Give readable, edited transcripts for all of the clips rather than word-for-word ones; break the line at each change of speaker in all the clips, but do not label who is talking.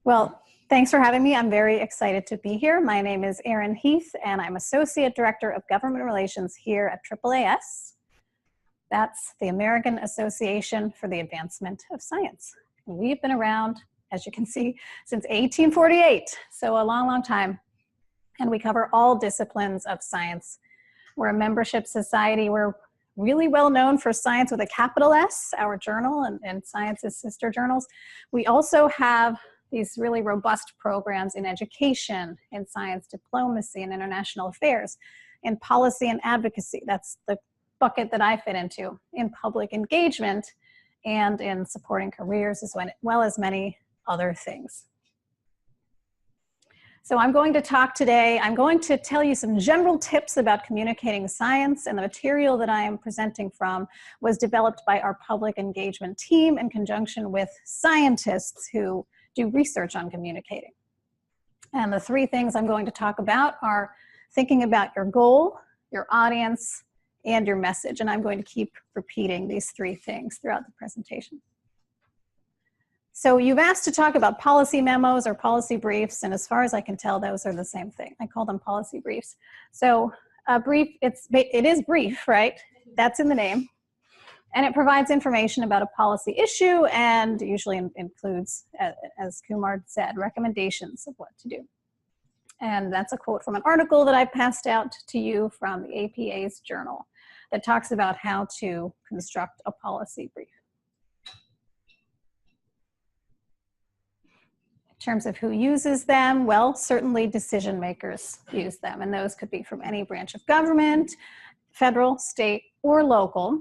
Well, thanks for having me. I'm very excited to be here. My name is Erin Heath, and I'm Associate Director of Government Relations here at AAAS. That's the American Association for the Advancement of Science. We've been around, as you can see, since 1848, so a long, long time. And we cover all disciplines of science. We're a membership society. We're really well known for Science with a capital S, our journal, and Science's sister journals. We also have these really robust programs in education, in science diplomacy and international affairs, in policy and advocacy. That's the bucket that I fit into, in public engagement, and in supporting careers, as well as many other things. So I'm going to talk today, I'm going to tell you some general tips about communicating science, and the material that I am presenting from was developed by our public engagement team in conjunction with scientists who do research on communicating. And the three things I'm going to talk about are thinking about your goal, your audience, and your message. And I'm going to keep repeating these three things throughout the presentation. So you've asked to talk about policy memos or policy briefs, and as far as I can tell, those are the same thing. I call them policy briefs. So a brief, it is brief, right? That's in the name. And it provides information about a policy issue and usually includes, as Kumar said, recommendations of what to do. And that's a quote from an article that I passed out to you from the APA's journal that talks about how to construct a policy brief. In terms of who uses them, well, certainly decision makers use them, and those could be from any branch of government, federal, state, or local.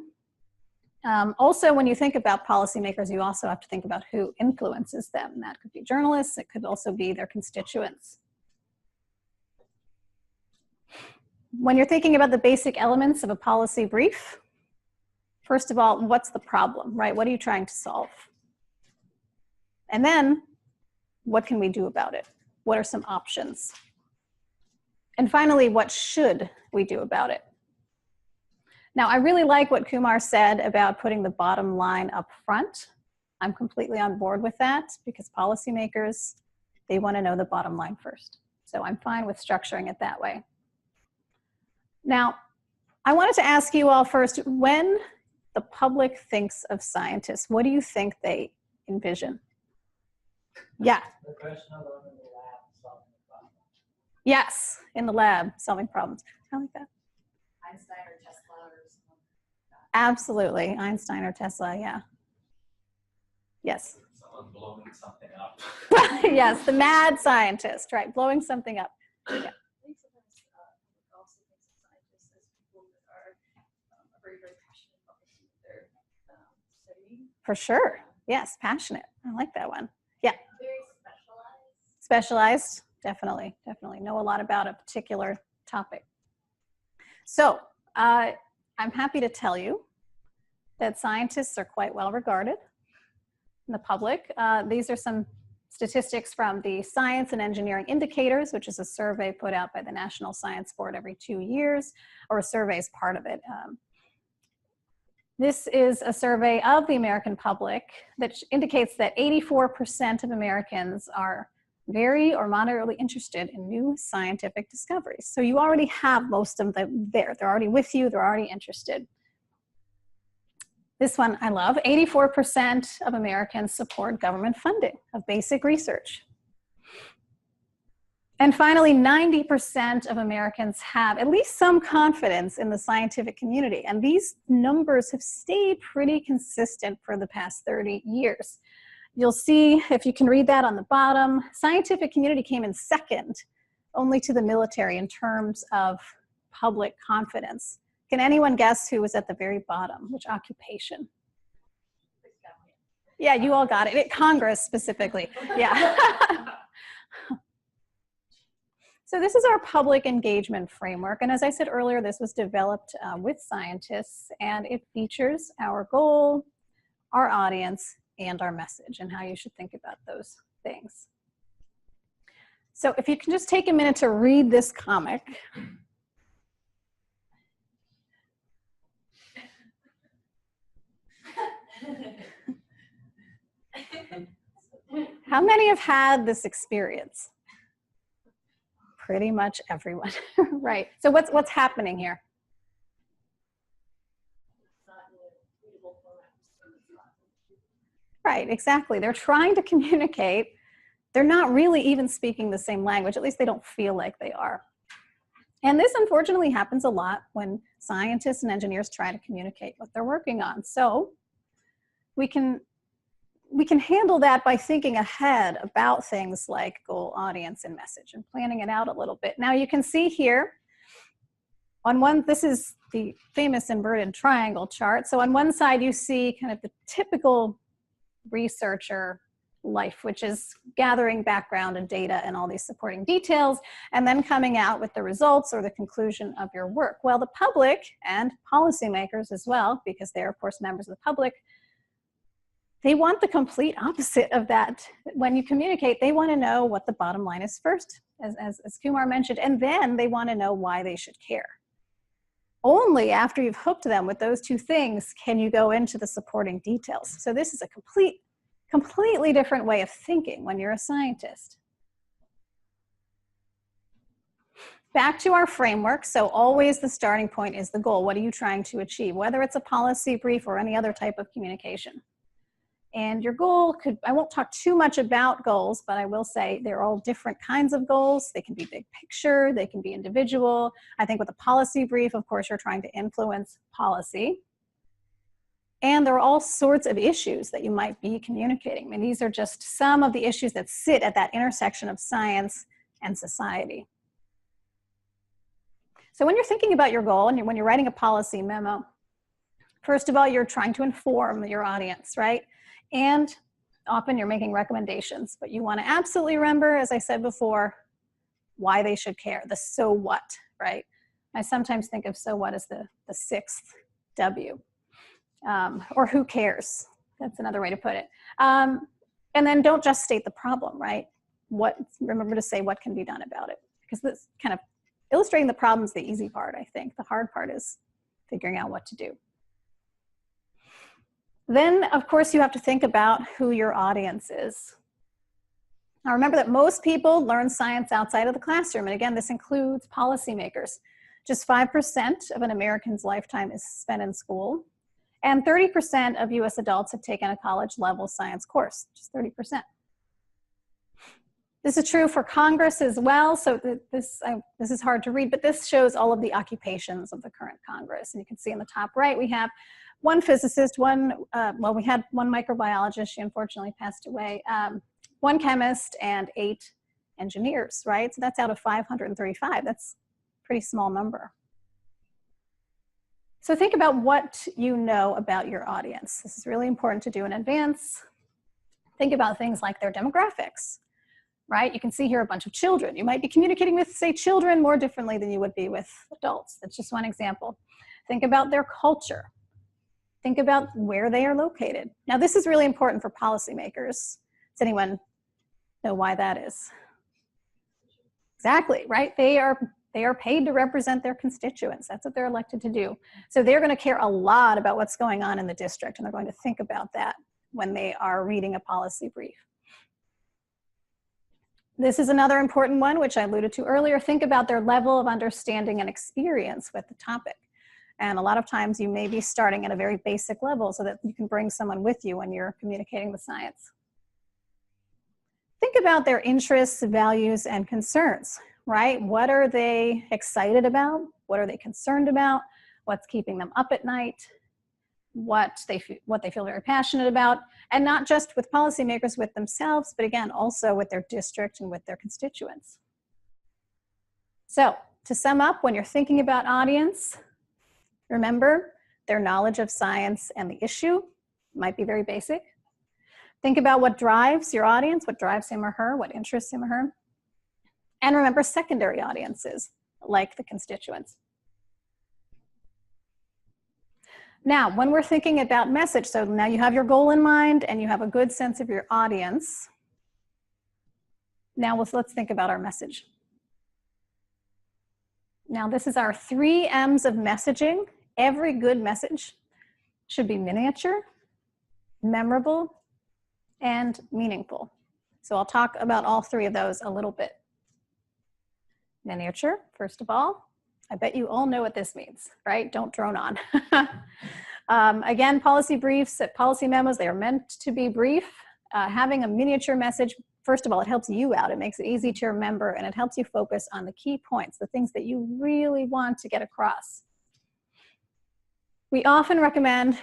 Also, when you think about policymakers, you also have to think about who influences them. That could be journalists, it could also be their constituents. When you're thinking about the basic elements of a policy brief, first of all, what's the problem, right? What are you trying to solve? And then, what can we do about it? What are some options? And finally, what should we do about it? Now, I really like what Kumar said about putting the bottom line up front. I'm completely on board with that because policymakers, they want to know the bottom line first. So I'm fine with structuring it that way. Now, I wanted to ask you all first, when the public thinks of scientists, what do you think they envision? Yeah.
The person alone in the lab solving the problem.
Yes, in the lab solving problems. I like that.
Einstein or Tesla or something.
Absolutely, Einstein or Tesla, yeah. Yes.
Someone blowing something up.
Yes, the mad scientist, right, blowing something up. Yeah.
I think sometimes public also thinks of scientists as people that are very, very passionate about the thing that they're studying.
For sure, yes, passionate. I like that one. Yeah.
Very specialized.
Specialized, definitely, definitely. Know a lot about a particular topic. So I'm happy to tell you that scientists are quite well regarded in the public. These are some statistics from the Science and Engineering Indicators, which is a survey put out by the National Science Board every 2 years, or a survey is part of it. This is a survey of the American public that indicates that 84% of Americans are very or moderately interested in new scientific discoveries. So you already have most of them there. They're already with you, they're already interested. This one I love, 84% of Americans support government funding of basic research. And finally, 90% of Americans have at least some confidence in the scientific community. And these numbers have stayed pretty consistent for the past 30 years. You'll see, if you can read that on the bottom, scientific community came in second only to the military in terms of public confidence. Can anyone guess who was at the very bottom? Which occupation? Yeah, you all got it. Congress specifically, yeah. So this is our public engagement framework. And as I said earlier, this was developed with scientists, and it features our goal, our audience, and our message, and how you should think about those things. So if you can just take a minute to read this comic. How many have had this experience? Pretty much everyone, right? So what's happening here? Right, exactly. They're trying to communicate. They're not really even speaking the same language. At least they don't feel like they are. And this unfortunately happens a lot when scientists and engineers try to communicate what they're working on. So we can handle that by thinking ahead about things like goal, audience, and message, and planning it out a little bit. Now you can see here, this is the famous inverted triangle chart. So on one side you see kind of the typical researcher life, which is gathering background and data and all these supporting details, and then coming out with the results or the conclusion of your work. Well, the public and policymakers as well, because they're of course members of the public, they want the complete opposite of that. When you communicate, they want to know what the bottom line is first, as Kumar mentioned, and then they want to know why they should care. Only after you've hooked them with those two things can you go into the supporting details. So this is a completely different way of thinking when you're a scientist. Back to our framework. So always the starting point is the goal. What are you trying to achieve? Whether it's a policy brief or any other type of communication. And your goal I won't talk too much about goals, but I will say they're all different kinds of goals. They can be big picture, they can be individual. I think with a policy brief, of course, you're trying to influence policy. And there are all sorts of issues that you might be communicating. I mean, these are just some of the issues that sit at that intersection of science and society. So when you're thinking about your goal and when you're writing a policy memo, first of all, you're trying to inform your audience, right? And often you're making recommendations, but you want to absolutely remember, as I said before, why they should care, the so what, right? I sometimes think of so what as the sixth W, or who cares? That's another way to put it. And then don't just state the problem, right? Remember to say what can be done about it, because this kind of illustrating the problem is the easy part, I think. The hard part is figuring out what to do. Then, of course, you have to think about who your audience is. Now, remember that most people learn science outside of the classroom. And again, this includes policymakers. Just 5% of an American's lifetime is spent in school. And 30% of US adults have taken a college-level science course, just 30%. This is true for Congress as well. So this is hard to read, but this shows all of the occupations of the current Congress. And you can see in the top right, we have one physicist, we had one microbiologist, she unfortunately passed away, one chemist, and 8 engineers, right? So that's out of 535. That's a pretty small number. So think about what you know about your audience. This is really important to do in advance. Think about things like their demographics, right? You can see here a bunch of children. You might be communicating with, say, children more differently than you would be with adults. That's just one example. Think about their culture. Think about where they are located. Now, this is really important for policymakers. Does anyone know why that is? Exactly, right? They are paid to represent their constituents. That's what they're elected to do. So they're going to care a lot about what's going on in the district, and they're going to think about that when they are reading a policy brief. This is another important one, which I alluded to earlier. Think about their level of understanding and experience with the topic. And a lot of times you may be starting at a very basic level so that you can bring someone with you when you're communicating the science. Think about their interests, values, and concerns, right? What are they excited about? What are they concerned about? What's keeping them up at night? What they feel very passionate about, and not just with policymakers, with themselves, but again, also with their district and with their constituents. So to sum up, when you're thinking about audience, remember their knowledge of science and the issue might be very basic. Think about what drives your audience, what drives him or her, what interests him or her. And remember secondary audiences, like the constituents. Now, when we're thinking about message, so now you have your goal in mind and you have a good sense of your audience. Now let's think about our message. Now, this is our 3 M's of messaging. Every good message should be miniature, memorable, and meaningful. So I'll talk about all three of those a little bit. Miniature, first of all. I bet you all know what this means, right? Don't drone on. Again, policy briefs, policy memos, they are meant to be brief. Having a miniature message, first of all, it helps you out. It makes it easy to remember, and it helps you focus on the key points, the things that you really want to get across. We often recommend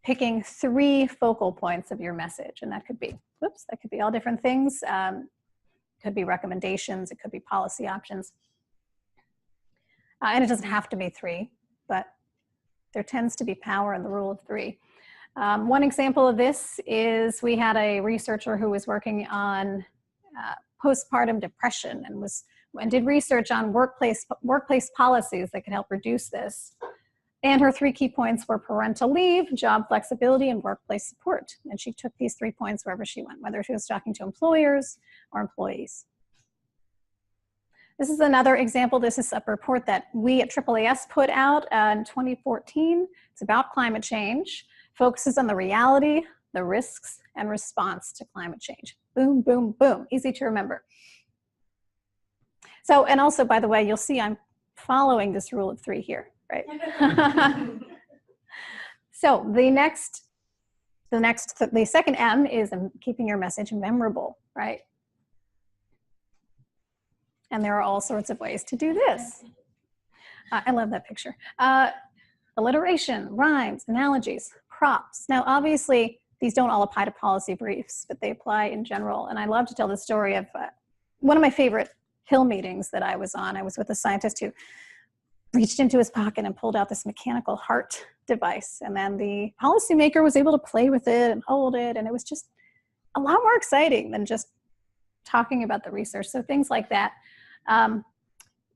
picking 3 focal points of your message, and that could be, whoops, that could be all different things. Could be recommendations, it could be policy options. And it doesn't have to be 3, but there tends to be power in the rule of 3. One example of this is we had a researcher who was working on postpartum depression and did research on workplace policies that could help reduce this. And her 3 key points were parental leave, job flexibility, and workplace support. And she took these 3 points wherever she went, whether she was talking to employers or employees. This is another example. This is a report that we at AAAS put out in 2014. It's about climate change, focuses on the reality, the risks, and response to climate change. Boom, boom, boom, easy to remember. So, and also, by the way, you'll see I'm following this rule of 3 here, right? So the second M is keeping your message memorable, right? And there are all sorts of ways to do this. I love that picture. Alliteration, rhymes, analogies, props. Now, obviously, these don't all apply to policy briefs, but they apply in general. And I love to tell the story of one of my favorite Hill meetings that I was on. I was with a scientist who reached into his pocket and pulled out this mechanical heart device. And then the policymaker was able to play with it and hold it. And it was just a lot more exciting than just talking about the research. So things like that.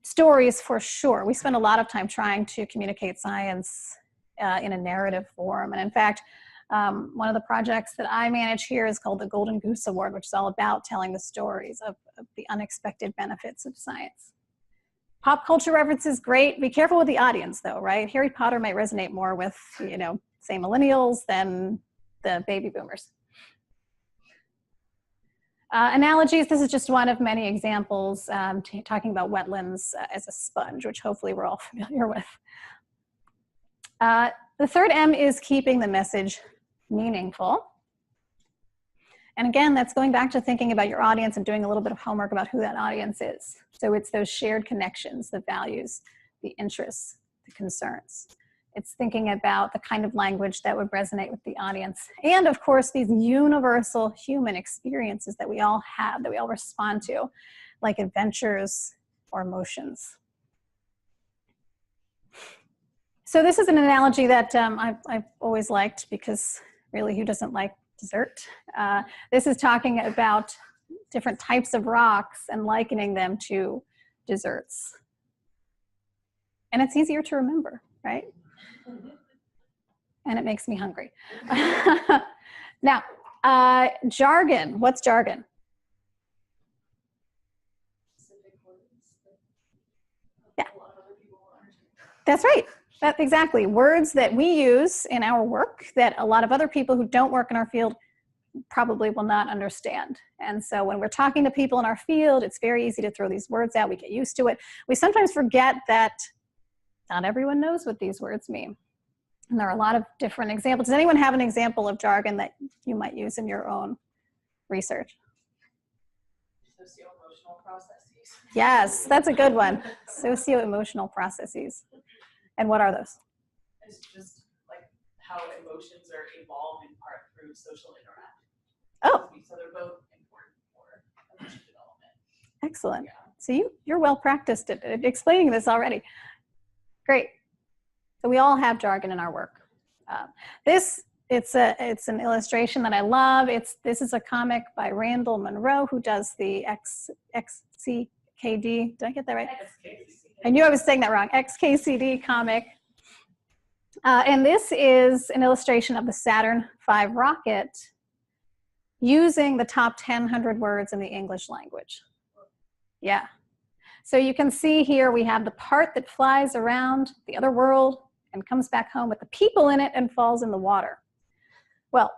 Stories for sure. We spend a lot of time trying to communicate science in a narrative form. And in fact, one of the projects that I manage here is called the Golden Goose Award, which is all about telling the stories of the unexpected benefits of science. Pop culture references, great. Be careful with the audience though, right? Harry Potter might resonate more with, you know, say millennials than the baby boomers. Analogies, this is just one of many examples talking about wetlands as a sponge, which hopefully we're all familiar with. The third M is keeping the message meaningful. And again, that's going back to thinking about your audience and doing a little bit of homework about who that audience is. So it's those shared connections, the values, the interests, the concerns. It's thinking about the kind of language that would resonate with the audience. And of course, these universal human experiences that we all have, that we all respond to, like adventures or emotions. So this is an analogy that I've always liked, because really, who doesn't like dessert? This is talking about different types of rocks and likening them to desserts. And it's easier to remember, right? And it makes me hungry. Now, jargon. What's jargon? Yeah. That's right. That's exactly. Words that we use in our work that a lot of other people who don't work in our field probably will not understand. And so when we're talking to people in our field, it's very easy to throw these words out. We get used to it. We sometimes forget that not everyone knows what these words mean. And there are a lot of different examples. Does anyone have an example of jargon that you might use in your own research?
Socio-emotional processes.
Yes, that's a good one. Socio-emotional processes. And what are those?
It's just like how emotions are evolved in part through social interaction.
Oh.
So they're both important for emotion development.
Excellent.
Yeah.
So you're well practiced at explaining this already. Great. So we all have jargon in our work. It's an illustration that I love. This is a comic by Randall Munroe, who does the XKCD. Did I get that right? I knew I was saying that wrong. XKCD comic. And this is an illustration of the Saturn V rocket using the top 100 words in the English language. Yeah. So you can see here we have the part that flies around the other world and comes back home with the people in it and falls in the water. Well,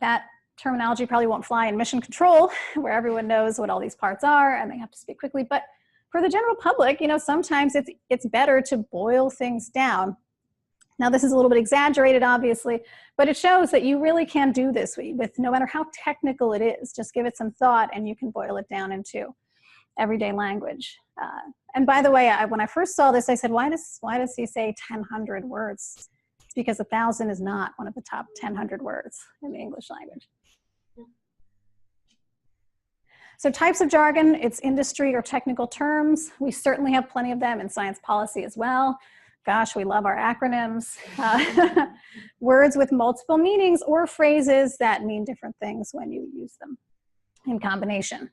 that terminology probably won't fly in mission control, where everyone knows what all these parts are and they have to speak quickly. But for the general public, you know, sometimes it's better to boil things down. Now, this is a little bit exaggerated, obviously, but it shows that you really can do this with no matter how technical it is. Just give it some thought and you can boil it down into everyday language. And by the way, when I first saw this, I said, why does he say 1,000 words? It's because 1,000 is not one of the top 1,000 words in the English language. So types of jargon, it's industry or technical terms. We certainly have plenty of them in science policy as well. Gosh, we love our acronyms. Words with multiple meanings or phrases that mean different things when you use them in combination.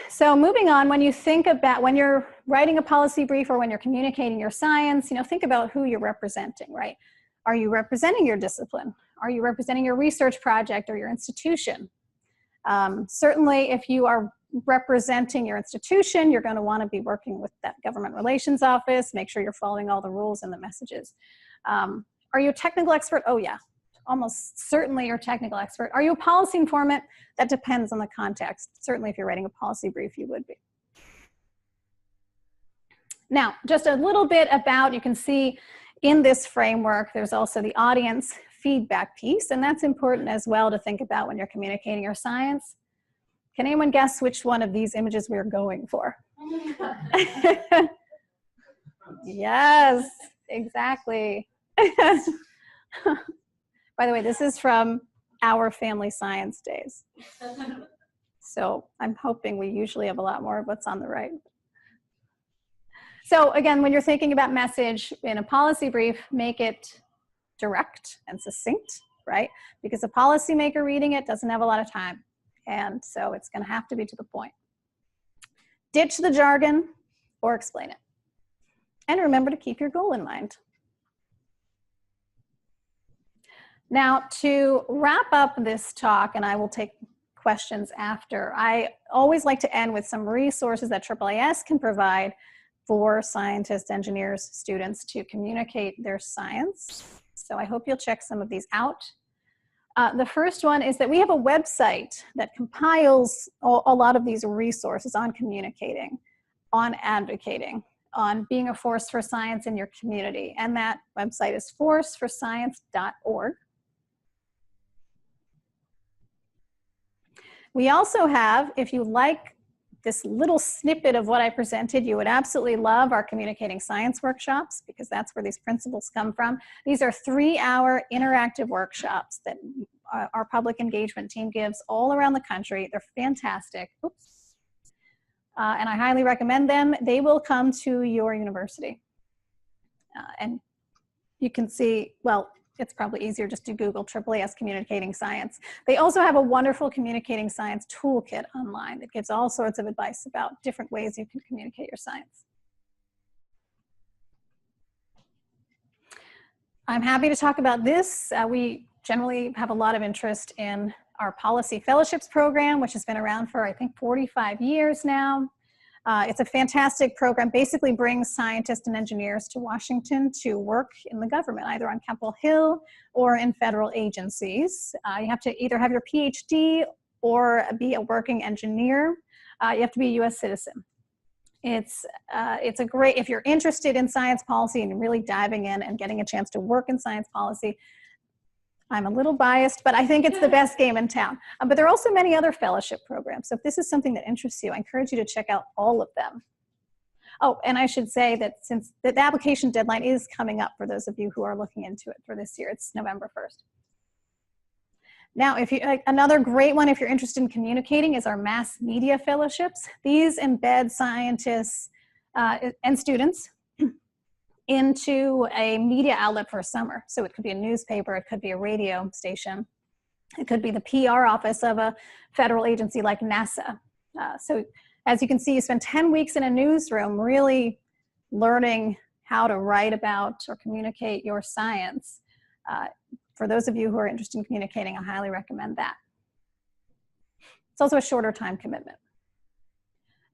So moving on, when you think about, when you're writing a policy brief or when you're communicating your science, you know, think about who you're representing, right? Are you representing your discipline? Are you representing your research project or your institution? Certainly, if you are representing your institution, you're going to want to be working with that government relations office, make sure you're following all the rules and the messages. Are you a technical expert? Oh yeah, almost certainly you're a technical expert. Are you a policy informant? That depends on the context. Certainly if you're writing a policy brief, you would be. Now, just a little bit about, you can see in this framework, there's also the audience feedback piece, and that's important as well to think about when you're communicating your science. Can anyone guess which one of these images we're going for? Yes, exactly. By the way, this is from our family science days. So I'm hoping we usually have a lot more of what's on the right. So again, when you're thinking about message in a policy brief, make it direct and succinct, right? Because a policymaker reading it doesn't have a lot of time. And so it's going to have to be to the point. Ditch the jargon or explain it. And remember to keep your goal in mind. Now, to wrap up this talk, and I will take questions after, I always like to end with some resources that AAAS can provide for scientists, engineers, students to communicate their science. So I hope you'll check some of these out. The first one is that we have a website that compiles a lot of these resources on communicating, on advocating, on being a force for science in your community. And that website is forceforscience.org. We also have, if you like this little snippet of what I presented, you would absolutely love our communicating science workshops, because that's where these principles come from. These are 3-hour interactive workshops that our public engagement team gives all around the country. They're fantastic. Oops. And I highly recommend them. They will come to your university. And you can see, well, it's probably easier just to Google AAAS Communicating Science. They also have a wonderful communicating science toolkit online that gives all sorts of advice about different ways you can communicate your science. I'm happy to talk about this. We generally have a lot of interest in our policy fellowships program, which has been around for, I think, 45 years now. It's a fantastic program, basically brings scientists and engineers to Washington to work in the government, either on Capitol Hill or in federal agencies. You have to either have your PhD or be a working engineer. You have to be a US citizen. It's a great, if you're interested in science policy and really diving in and getting a chance to work in science policy, I'm a little biased, but I think it's the best game in town. But there are also many other fellowship programs. So if this is something that interests you, I encourage you to check out all of them. Oh, and I should say that since the application deadline is coming up for those of you who are looking into it for this year, it's November 1st. Now, if you, another great one if you're interested in communicating is our mass media fellowships. These embed scientists and students into a media outlet for a summer. So it could be a newspaper, it could be a radio station, it could be the PR office of a federal agency like NASA. So as you can see, you spend 10 weeks in a newsroom really learning how to write about or communicate your science. For those of you who are interested in communicating, I highly recommend that. It's also a shorter time commitment.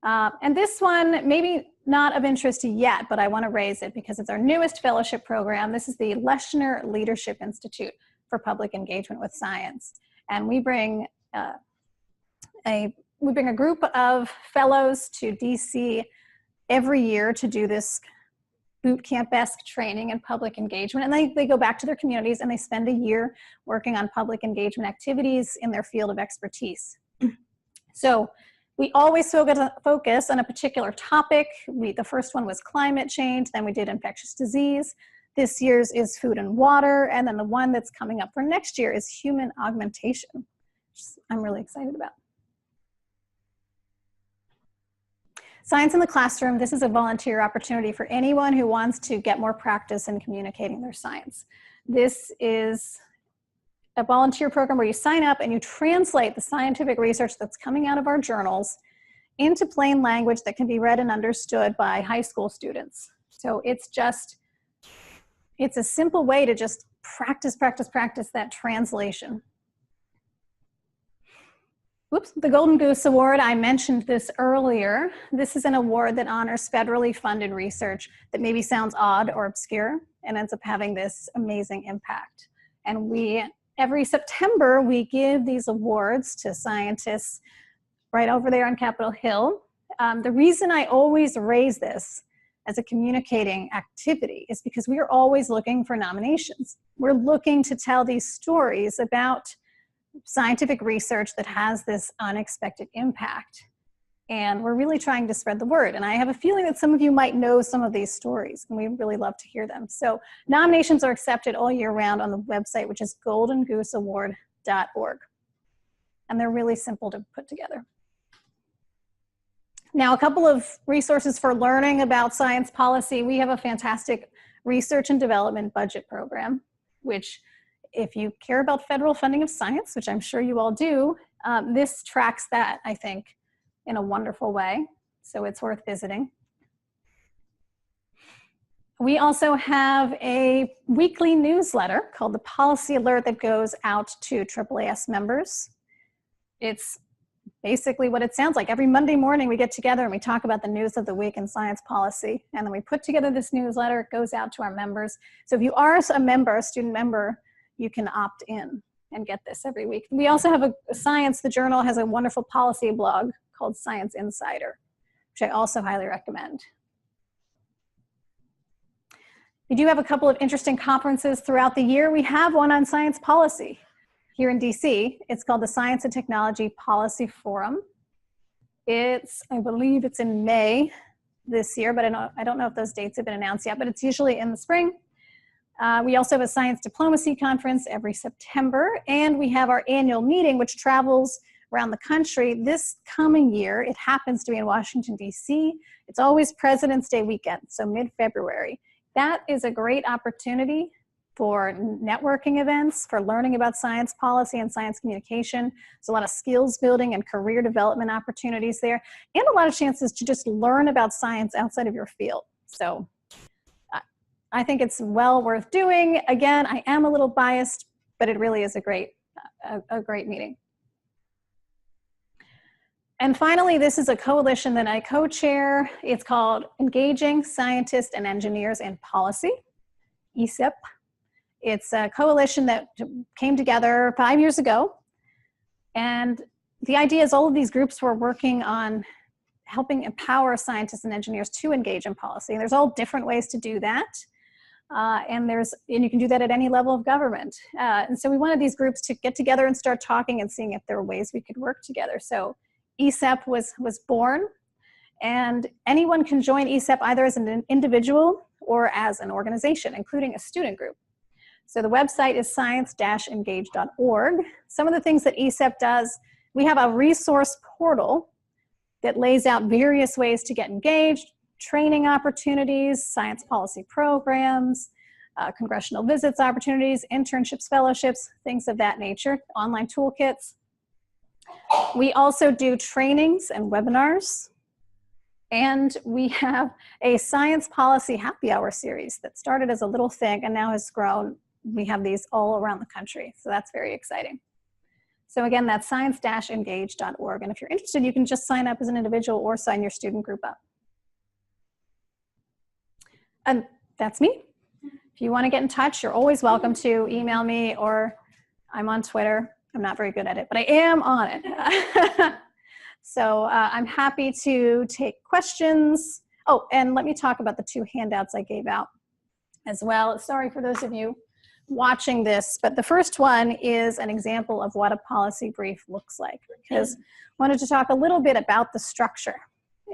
And this one, maybe not of interest yet, but I want to raise it because it's our newest fellowship program. This is the Leshner Leadership Institute. for public engagement with science. And we bring a group of fellows to DC every year to do this boot camp-esque training in public engagement. And they go back to their communities and they spend a year working on public engagement activities in their field of expertise. So we always focus on a particular topic. The first one was climate change, then we did infectious disease. This year's is food and water, and then the one that's coming up for next year is human augmentation, which I'm really excited about. Science in the classroom, this is a volunteer opportunity for anyone who wants to get more practice in communicating their science. This is a volunteer program where you sign up and you translate the scientific research that's coming out of our journals into plain language that can be read and understood by high school students. So it's a simple way to just practice that translation. Whoops, the Golden Goose Award, I mentioned this earlier. This is an award that honors federally funded research that maybe sounds odd or obscure and ends up having this amazing impact. And every September, we give these awards to scientists right over there on Capitol Hill. The reason I always raise this as a communicating activity is because we are always looking for nominations. We're looking to tell these stories about scientific research that has this unexpected impact. And we're really trying to spread the word. And I have a feeling that some of you might know some of these stories, and we'd really love to hear them. So nominations are accepted all year round on the website, which is goldengooseaward.org. And they're really simple to put together. Now, a couple of resources for learning about science policy. We have a fantastic research and development budget program, which if you care about federal funding of science, which I'm sure you all do, this tracks that, I think, in a wonderful way. So it's worth visiting. We also have a weekly newsletter called the Policy Alert that goes out to AAAS members. It's basically what it sounds like. Every Monday morning we get together and we talk about the news of the week in science policy. And then we put together this newsletter. It goes out to our members. So if you are a member, a student member, you can opt in and get this every week. We also have the Journal has a wonderful policy blog called Science Insider, which I also highly recommend. We do have a couple of interesting conferences throughout the year. We have one on science policy here in DC. It's called the Science and Technology Policy Forum. I believe it's in May this year, but I don't know if those dates have been announced yet, but it's usually in the spring. We also have a science diplomacy conference every September, and we have our annual meeting, which travels around the country. This coming year, it happens to be in Washington, D.C. It's always President's Day weekend, so mid-February. That is a great opportunity for networking events, for learning about science policy and science communication. There's a lot of skills building and career development opportunities there, and a lot of chances to just learn about science outside of your field. So I think it's well worth doing. Again, I am a little biased, but it really is a great meeting. And finally, this is a coalition that I co-chair. It's called Engaging Scientists and Engineers in Policy, ESEP. It's a coalition that came together 5 years ago. And the idea is all of these groups were working on helping empower scientists and engineers to engage in policy. And there's all different ways to do that. And you can do that at any level of government. And so we wanted these groups to get together and start talking and seeing if there were ways we could work together. So ESEP was born, and anyone can join ESEP either as an individual or as an organization, including a student group. So the website is science-engage.org. Some of the things that ESEP does, we have a resource portal that lays out various ways to get engaged, training opportunities, science policy programs, congressional visits opportunities, internships, fellowships, things of that nature, online toolkits. We also do trainings and webinars, and we have a science policy happy hour series that started as a little thing and now has grown. We have these all around the country, so that's very exciting. So again, that's science-engage.org, and if you're interested, you can just sign up as an individual or sign your student group up. And that's me. If you want to get in touch, you're always welcome to email me, or I'm on Twitter. I'm not very good at it, but I am on it. So I'm happy to take questions. Oh, and let me talk about the 2 handouts I gave out as well. Sorry for those of you watching this, but the first one is an example of what a policy brief looks like, because I wanted to talk a little bit about the structure.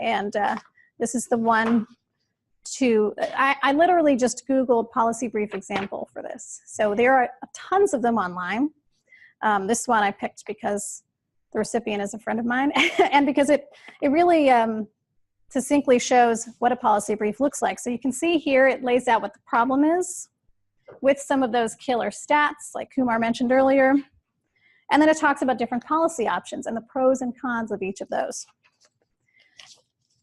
And this is the one I literally just Googled policy brief example for this. So there are tons of them online. This one I picked because the recipient is a friend of mine and because it really succinctly shows what a policy brief looks like. So you can see here it lays out what the problem is with some of those killer stats like Kumar mentioned earlier. And then it talks about different policy options and the pros and cons of each of those.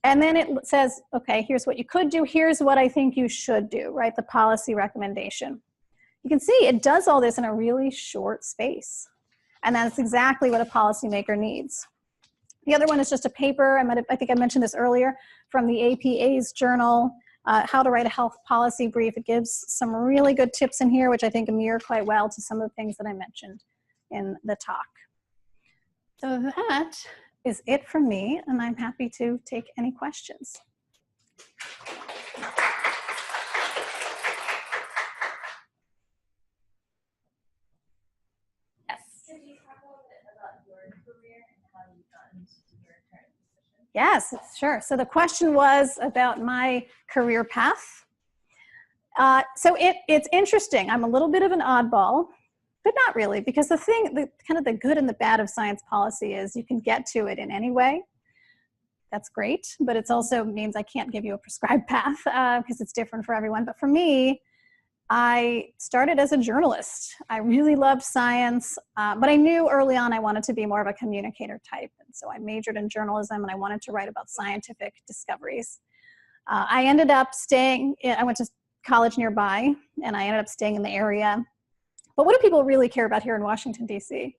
And then it says, okay, here's what you could do. Here's what I think you should do, right? The policy recommendation. You can see it does all this in a really short space. And that's exactly what a policymaker needs. The other one is just a paper, I think I mentioned this earlier, from the AAAS journal, How to Write a Health Policy Brief. It gives some really good tips in here, which I think mirror quite well to some of the things that I mentioned in the talk. So that is it from me, and I'm happy to take any questions.
Could you talk a little bit about your career and how you got into your current position?
Yes, sure. So the question was about my career path. So it's interesting. I'm a little bit of an oddball, but not really, because the kind of the good and the bad of science policy is you can get to it in any way. That's great, but it also means I can't give you a prescribed path because it's different for everyone. But for me, I started as a journalist. I really loved science, but I knew early on I wanted to be more of a communicator type. And so I majored in journalism and I wanted to write about scientific discoveries. I ended up I went to college nearby and I ended up staying in the area. But what do people really care about here in Washington, D.C.?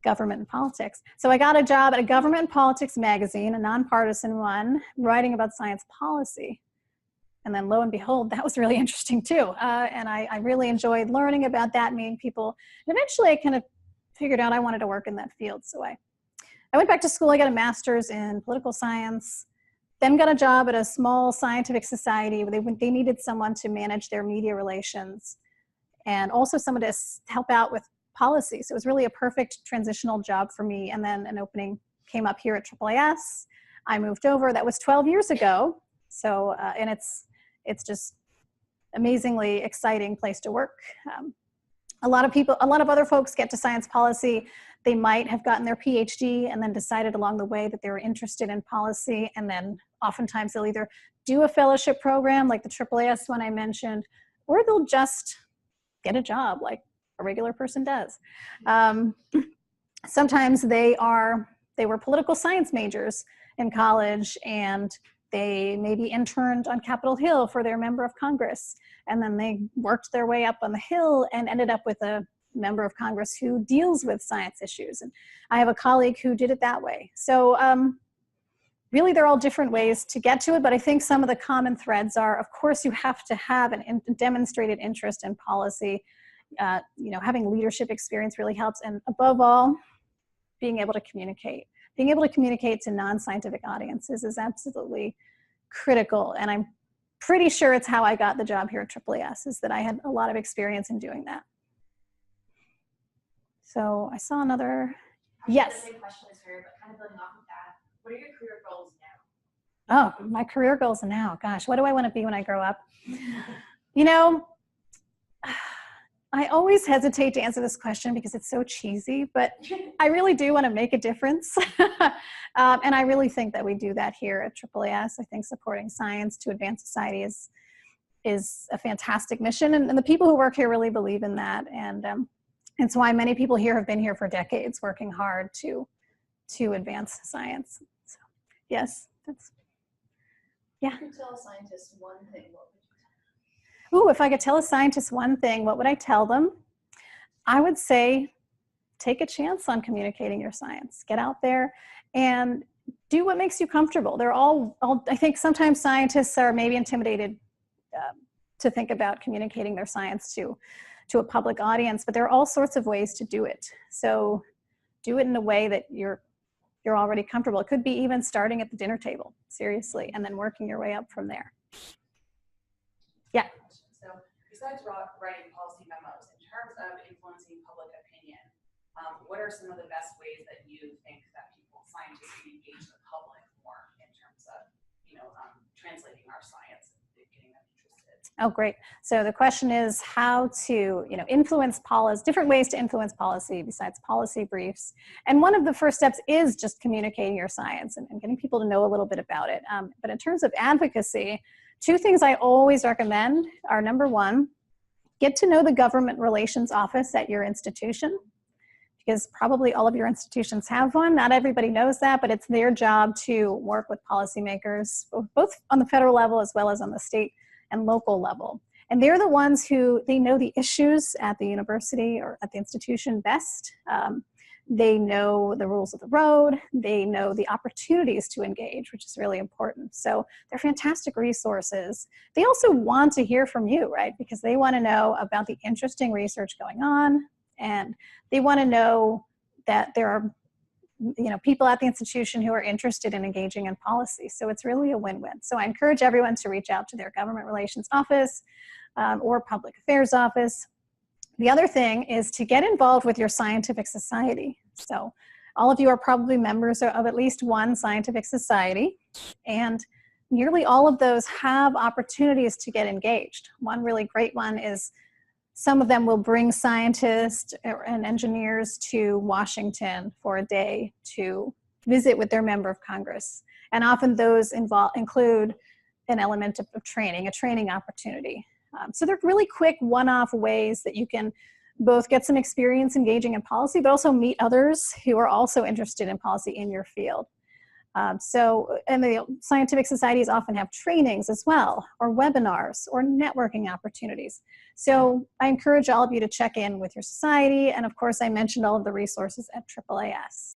Government and politics. So I got a job at a government and politics magazine, a nonpartisan one, writing about science policy. And then lo and behold, that was really interesting too. And I really enjoyed learning about that, meeting people. And eventually I kind of figured out I wanted to work in that field. So I went back to school, I got a master's in political science, then got a job at a small scientific society where they needed someone to manage their media relations and also someone to help out with policy. So it was really a perfect transitional job for me. And then an opening came up here at AAAS. I moved over, that was 12 years ago. So, and it's just amazingly exciting place to work. A lot of other folks get to science policy. They might have gotten their PhD and then decided along the way that they were interested in policy. And then oftentimes they'll either do a fellowship program like the AAAS one I mentioned, or they'll just get a job like a regular person does. Sometimes they were political science majors in college and they maybe interned on Capitol Hill for their member of Congress. And then they worked their way up on the Hill and ended up with a member of Congress who deals with science issues. And I have a colleague who did it that way. So really they're all different ways to get to it, but I think some of the common threads are, of course, you have to have a demonstrated interest in policy. Having leadership experience really helps. And above all, being able to communicate. Being able to communicate to non-scientific audiences is absolutely critical. And I'm pretty sure it's how I got the job here at AAAS, is that I had a lot of experience in doing that. So I saw another, yes.
The big question is here, but kind of building off of that, what are your career goals now?
Oh, my career goals now, gosh, what do I want to be when I grow up? I always hesitate to answer this question because it's so cheesy, but I really do want to make a difference. And I really think that we do that here at AAAS. I think supporting science to advance society is a fantastic mission. And the people who work here really believe in that. And it's why many people here have been here for decades working hard to advance science. So, yes, yeah.
If you could tell a scientist one thing, what would you tell?
Ooh, if I could tell a scientist one thing, what would I tell them? I would say, take a chance on communicating your science. Get out there and do what makes you comfortable. They're all I think sometimes scientists are maybe intimidated to think about communicating their science to a public audience, but there are all sorts of ways to do it. So do it in a way that you're already comfortable. It could be even starting at the dinner table, seriously, and then working your way up from there. Yeah.
So besides writing policy memos, in terms of influencing public opinion, what are some of the best ways that you think that people, scientists, can engage the public more in terms of, translating our science and getting them interested?
Oh, great. So the question is how to, influence policy, different ways to influence policy besides policy briefs. And one of the first steps is just communicating your science and getting people to know a little bit about it. But in terms of advocacy, two things I always recommend are, number one, get to know the government relations office at your institution, because probably all of your institutions have one. Not everybody knows that, but it's their job to work with policymakers, both on the federal level as well as on the state and local level. And they're the ones who, they know the issues at the university or at the institution best. They know the rules of the road. They know the opportunities to engage, which is really important. So they're fantastic resources. They also want to hear from you, right? Because they want to know about the interesting research going on, and they want to know that there are people at the institution who are interested in engaging in policy. So it's really a win-win. So I encourage everyone to reach out to their government relations office or public affairs office. The other thing is to get involved with your scientific society. So all of you are probably members of at least one scientific society, and nearly all of those have opportunities to get engaged. One really great one is some of them will bring scientists and engineers to Washington for a day to visit with their member of Congress. And often those include an element of training, a training opportunity. So they're really quick one-off ways that you can both get some experience engaging in policy, but also meet others who are also interested in policy in your field. And the scientific societies often have trainings as well, or webinars, or networking opportunities. So I encourage all of you to check in with your society, and of course I mentioned all of the resources at AAAS.